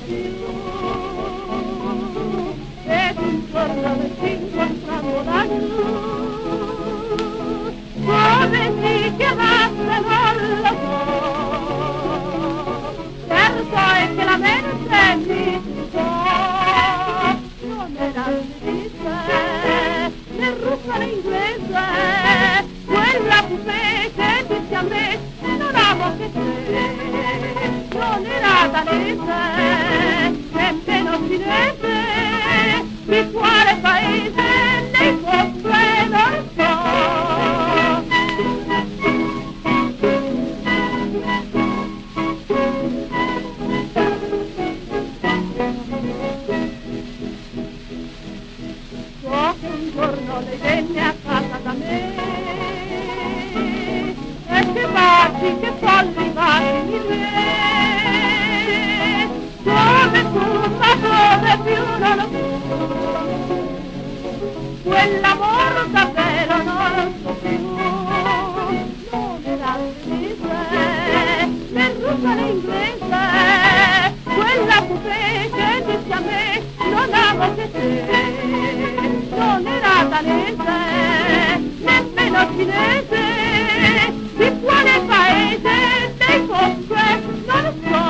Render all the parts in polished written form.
più. Ed un giorno ci incontrammo laggiù, come si chiamasse non lo so, certo è che la mente mi scusò. Non era l'inglese, né russa né inglese, quella coupé che disse a me non amo che te. Non era danese, nemmeno cinese, di quale paese lei fosse non so. So che un giorno lei venne a casa da me, e che baci, che folli baci mi diede, come tu, ma come più non lo so. Quell'amor davvero non lo so più. Non era inglese, né russa né inglese, quella coupé che disse a me non amo che te. Non era danese, nemmeno cinese, di quale paese lei fosse non lo so.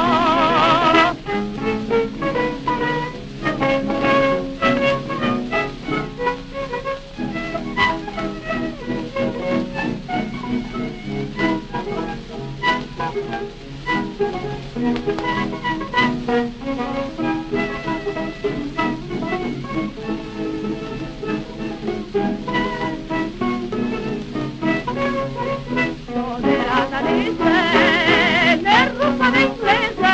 Non era danese, né russa né inglese,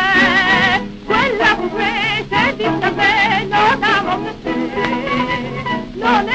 quella coupé che disse a me non amo che te. Non